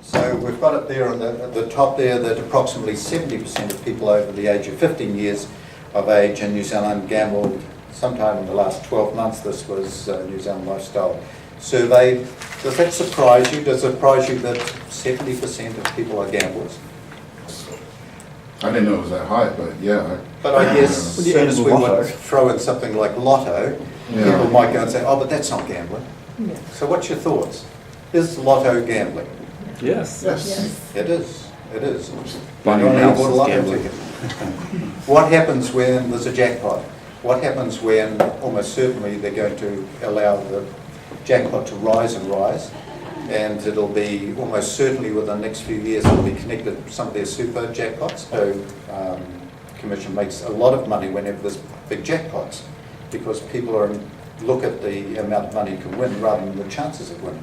So we've got it there at the top there that approximately 70% of people over the age of 15 years of age in New Zealand gambled sometime in the last 12 months. This was New Zealand Lifestyle Survey. Does that surprise you? Does it surprise you that 70% of people are gamblers? I didn't know it was that high, but yeah. But I guess as soon as we would throw in something like lotto, people might go and say, oh, but that's not gambling. Yeah. So what's your thoughts? Is lotto gambling? Yes. Yes. It is. It is. Buying You don't a house need a is lotto gambling. ticket. What happens when there's a jackpot? What happens when almost certainly they're going to allow the jackpot to rise and rise, and it'll be almost certainly within the next few years it'll be connected to some of their super jackpots. So Commission makes a lot of money whenever there's big jackpots, because people look at the amount of money you can win rather than the chances of winning.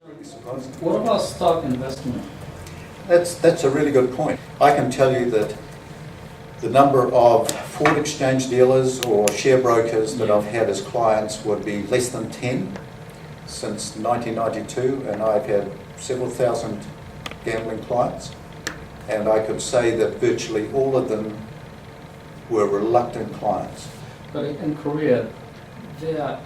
Really surprising. What about stock investment? That's a really good point. I can tell you that the number of forward exchange dealers or share brokers that I've had as clients would be less than 10 since 1992, and I've had several thousand gambling clients, and I could say that virtually all of them were reluctant clients. But in Korea, there are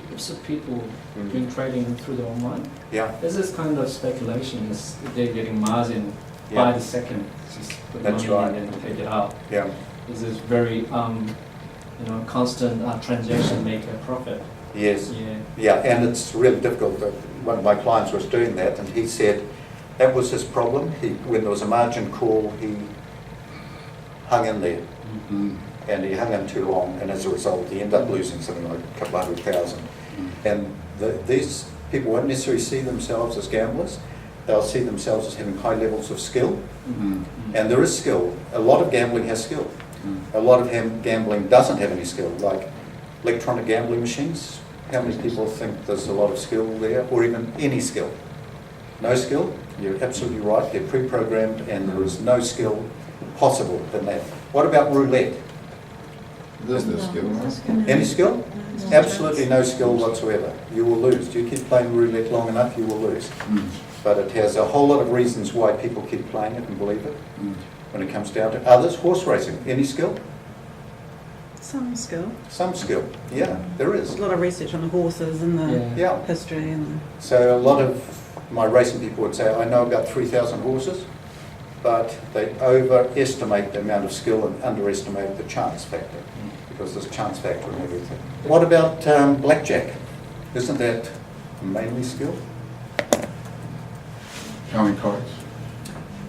heaps of people doing trading through the online. Yeah, There's this kind of speculation is they're getting margin Yeah. by the second. Just put That's money right. in and take it out. yeah, There's this very constant transaction make a profit. yes. Yeah. Yeah, and it's really difficult. One of my clients was doing that, and he said that was his problem. When there was a margin call, he hung in there, Mm. and he hung in too long, and as a result, he ended up losing something like a couple $100,000. And these people won't necessarily see themselves as gamblers. They'll see themselves as having high levels of skill, Mm. and there is skill. A lot of gambling has skill. A lot of gambling doesn't have any skill, like electronic gambling machines. How many people think there's a lot of skill there, or even any skill? No skill? You're absolutely right. They're pre-programmed, and there is no skill possible in that. What about roulette? There's no skill, right? Any skill? Absolutely no skill whatsoever. You will lose. Do you keep playing roulette long enough, you will lose. Mm. But it has a whole lot of reasons why people keep playing it and believe it. Mm. When it comes down to others, horse racing. Any skill? Some skill. Some skill. Yeah, there There's is. a lot of research on the horses and the Yeah. Yeah. history and So a lot of my racing people would say, I know about 3,000 horses, but they overestimate the amount of skill and underestimate the chance factor, because there's chance factor in everything. What about blackjack? Isn't that mainly skill? Counting cards.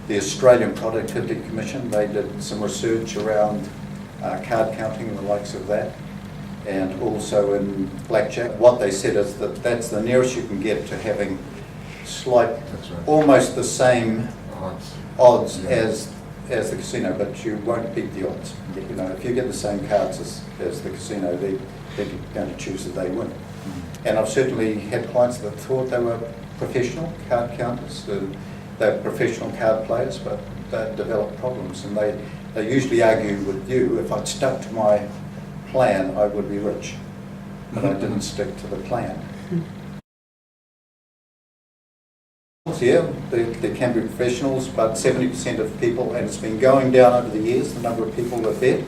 The Australian Productivity Commission, they did some research around card counting and the likes of that, and also in blackjack. What they said is that that's the nearest you can get to having That's right. almost the same Odds. odds Yeah. as the casino, but you won't beat the odds. You know, if you get the same cards as the casino, they're going to choose that they win. Mm. And I've certainly had clients that thought they were professional card counters, they're professional card players, but they develop problems, and they usually argue with you, if I'd stuck to my plan, I would be rich, but I didn't stick to the plan. Yeah, there can be professionals, but 70% of people, and it's been going down over the years, the number of people that bet,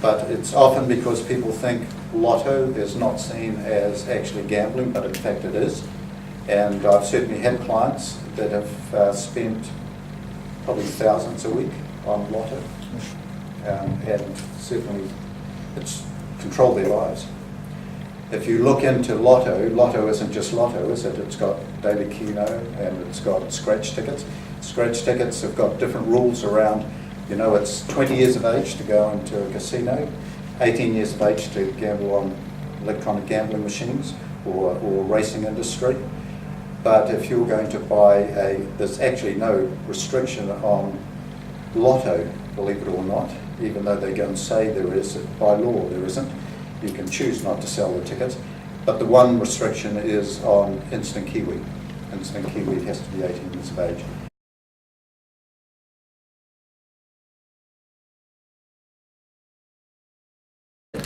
but it's often because people think lotto is not seen as actually gambling, but in fact it is. And I've certainly had clients that have spent probably thousands a week on lotto, and certainly it's controlled their lives. If you look into lotto isn't just lotto, is it? It's got daily keno and it's got scratch tickets. Scratch tickets have got different rules around, you know, it's 20 years of age to go into a casino, 18 years of age to gamble on electronic gambling machines or racing industry. But if you're going to buy there's actually no restriction on lotto, believe it or not, even though they go and say there is, by law there isn't. You can choose not to sell the tickets, but the one restriction is on Instant Kiwi. Instant Kiwi has to be 18 years of age.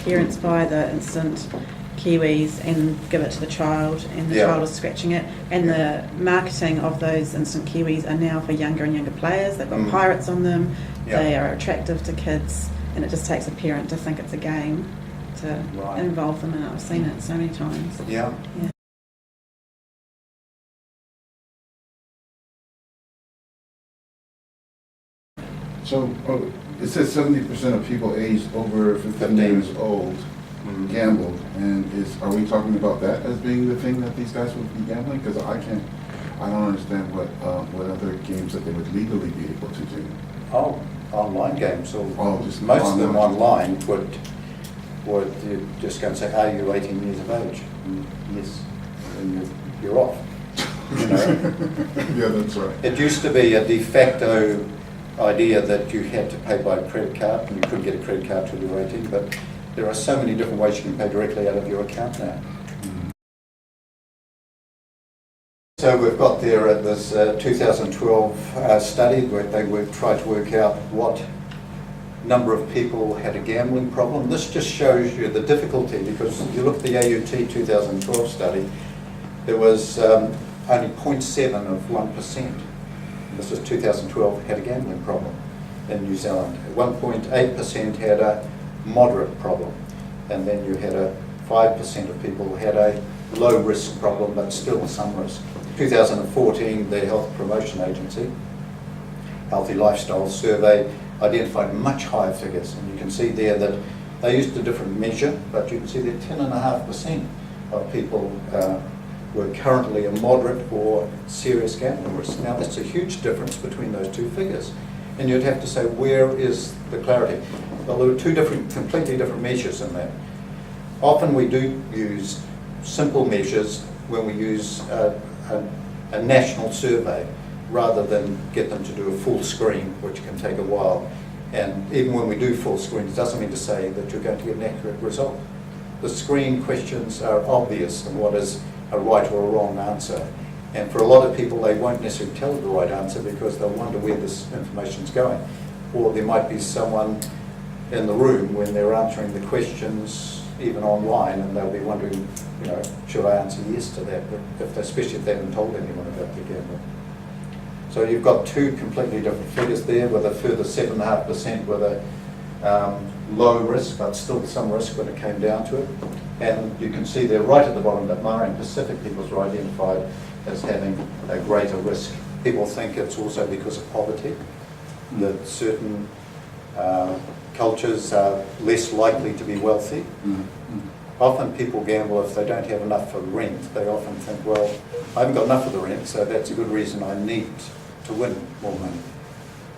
parents buy the instant kiwis and give it to the child, and the Yeah. child is scratching it. And the marketing of those instant kiwis are now for younger and younger players. They've got Mm. pirates on them. Yeah. They are attractive to kids, and it just takes a parent to think it's a game to Right. involve them in it. I've seen it so many times. Yeah. Yeah. So, it says 70% of people aged over 15 years old gambled, and are we talking about that as being the thing that these guys would be gambling? Because I don't understand what other games that they would legally be able to do. Oh, online games, or Oh, just most of them online. online would you just go and say, are you 18 years of age? And yes, and you're off. You know, Yeah, that's right. it used to be a de facto idea that you had to pay by credit card, and you couldn't get a credit card till you were 18, but there are so many different ways you can pay directly out of your account now. So we've got there this 2012 study where they tried to work out what number of people had a gambling problem. This just shows you the difficulty, because if you look at the AUT 2012 study, there was only 0.7 of 1%. This is 2012, had a gambling problem in New Zealand. 1.8% had a moderate problem, and then you had 5% of people who had a low risk problem, but still some risk. 2014, the Health Promotion Agency, Healthy Lifestyle Survey, identified much higher figures, and you can see there that they used a different measure, but you can see that 10.5% of people were currently a moderate or serious gambling risk. Now that's a huge difference between those two figures, and you'd have to say, where is the clarity? Well, there were two completely different measures in that. Often we do use simple measures when we use a national survey, rather than get them to do a full screen, which can take a while. And even when we do full screen, it doesn't mean to say that you're going to get an accurate result. The screen questions are obvious and what is a right or a wrong answer. And for a lot of people, they won't necessarily tell the right answer because they'll wonder where this information's going. Or there might be someone in the room when they're answering the questions, even online, and they'll be wondering, you know, should I answer yes to that, especially if they haven't told anyone about the gambling. So you've got two completely different figures there, with a further 7.5% with a low risk, but still some risk when it came down to it. And you can see there right at the bottom that Marion Pacific peoples were identified as having a greater risk. People think it's also because of poverty, that certain cultures are less likely to be wealthy. Often people gamble if they don't have enough for rent. They often think, well, I haven't got enough of the rent, so that's a good reason I need to win more money.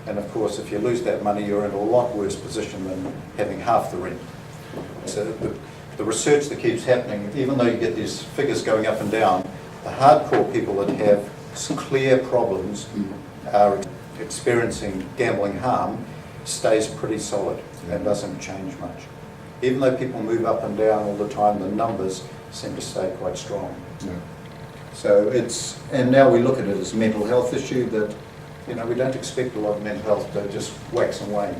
And of course, if you lose that money, you're in a lot worse position than having half the rent. So the research that keeps happening, even though you get these figures going up and down, the hardcore people that have some clear problems are experiencing gambling harm stays pretty solid and doesn't change much. Even though people move up and down all the time, the numbers seem to stay quite strong. Yeah. So and now we look at it as a mental health issue that, you know, we don't expect a lot of mental health to just wax and wane.